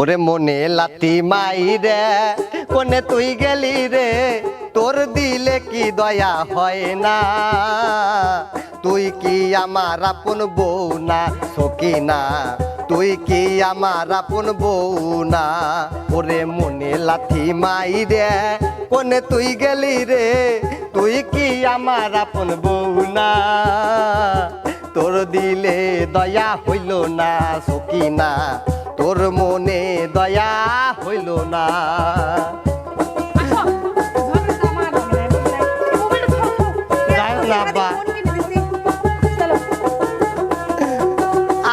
ওরে মনে লাতি মাই রে কোনে তুই গেলি রে, তোর দিলে কি দয়া হয় না? তুই কি আমার আপন বউ না সকিনা? তুই কি আমার আপন বউ না? ওরে মনে লাথি মাই রে কোনে তুই গেলি রে, তুই কি আমার আপন বউ না? তোর দিলে দয়া হইল না সকিনা, তোর মনে দয়া হইল না।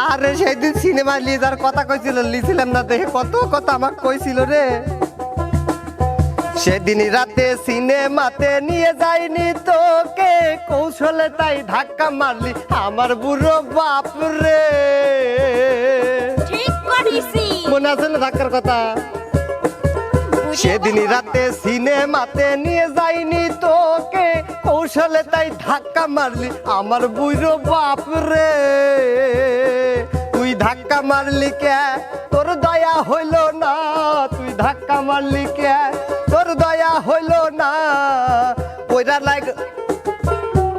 আরে সেদিন সিনেমা লিজার কথা কইছিল, লিছিলাম না দেখে কত কথা আমাকে কইছিল রে। সেদিন রাতে সিনেমাতে নিয়ে যাইনি তোকে, কৌশলে তাই ধাক্কা মারলি আমার বুড়ো বাপ রে। মনে আছে না ধাক্কার কথা? সেদিন রাতে সিনেমাতে নিয়ে যাইনি তোকে, কৌশলে তাই ধাক্কা মারলি আমার বুড়ো বাপ রে। তুই ধাক্কা মারলি কে, তোর দয়া হইল না? তুই ধাক্কা মারলি কে, তোর দয়া হইল না?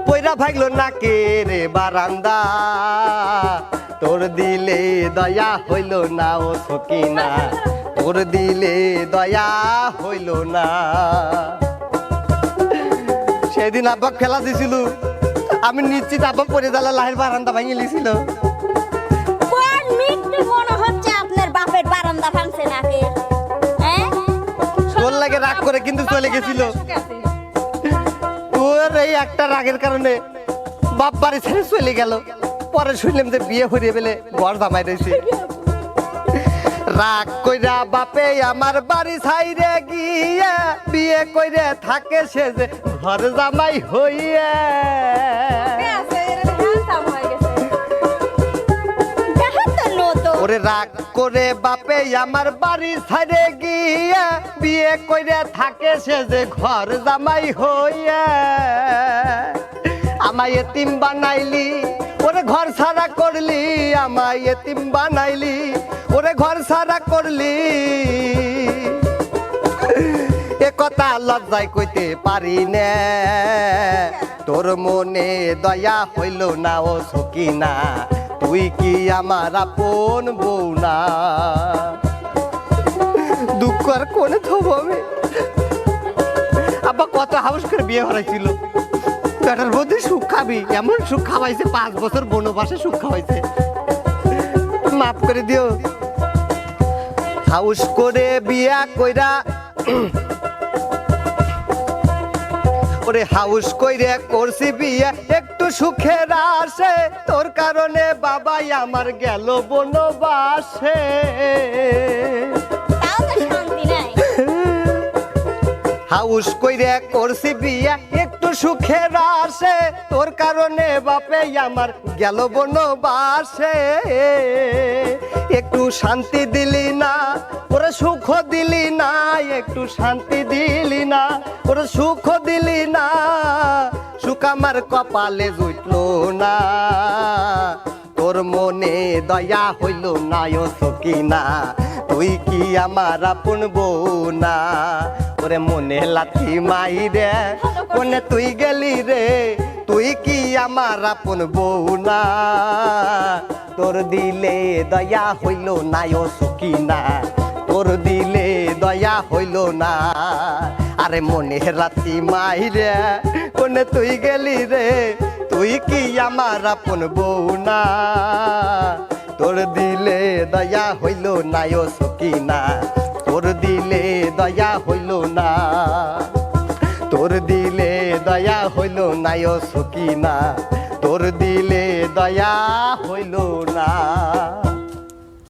পয়রা ভাগলো না কে রে বারান্দা, তোর দিলে দয়া হইল না ও সকিনা, তোর দিলে দয়া হইল না। সেদিন আব্বা খেলা দিছিল, আমি নিশ্চিত আব্বা পরে জ্বালা লাহের বারান্দা ভাঙিয়ে লিছিল। তোর লাগে রাগ করে কিন্তু চলে গেছিল। তোর এই একটা রাগের কারণে বাপ বাড়ি ছেড়ে চলে গেল। পরে শুনলাম যে বিয়ে হরিয়ে বেলে ঘর জামাই রয়েছে। রাগ কইরা বাপে আমার বাড়ি ছাইরে গিয়ে বিয়ে কইরে থাকে সে যে ঘর জামাই হইয়া। ওরে রাগ করে বাপে আমার বাড়ি ছাইরে গিয়ে বিয়ে কইরে থাকে সে যে ঘর জামাই হইয়া। আমায় এতিম বানাইলি, ওরে ঘর ছাড়া করলি, আমায় এতিম বানাইলি, ওরে ঘর ছাড়া করলি। এ কথা লজ্জায় কইতে পারি না, তোর মনে দয়া হইল না ও সকিনা, তুই কি আমার আপন বউ না? দুঃখ আর কোনে থবো আমি? আব্বা কত হাউস করে বিয়ে হরাইছিল, বেটার মধ্যে সুখ খাবি, এমন সুখ খাওয়াইছে, 5 বছর বনবাসে সুখ খাওয়াইছে। মাফ করে দিও। হাউস করে বিয়া কইরা, ওরে হাউস কইরে করছি বিয়া একটু সুখের আসে, তোর কারণে বাবাই আমার গেল বনবাসে। হাউস কইরে করছি বিয়া একটু সুখের আসে, তোর কারণে বাপে আমার গেল বনবাসে। একটু শান্তি দিলি না, ওরে সুখ দিলি না, একটু শান্তি দিলি না, ওরে সুখ দিলি না। সুখ আমার কপালে জুটল না, তোর মনে দয়া হইল না ও সকিনা, তুই কি আমার আপন বউ না? ওরে মনে লাথি মাই রে কোনে তুই গেলি রে, তুই কি আমার আপন বউ না? তোর দিলে দয়া হইল না ও সকিনা, তোর দিলে দয়া হইল না। আরে মনে লাথি মাই রে কোনে তুই গেলি রে, তুই কি আমার আপন বউ না? তোর দিলে দয়া হইল না ও সকিনা, তোর দিলে দয়া হইল না, তোর দিলে দয়া হইল না ও সকিনা, তোর দিলে দয়া হইল না।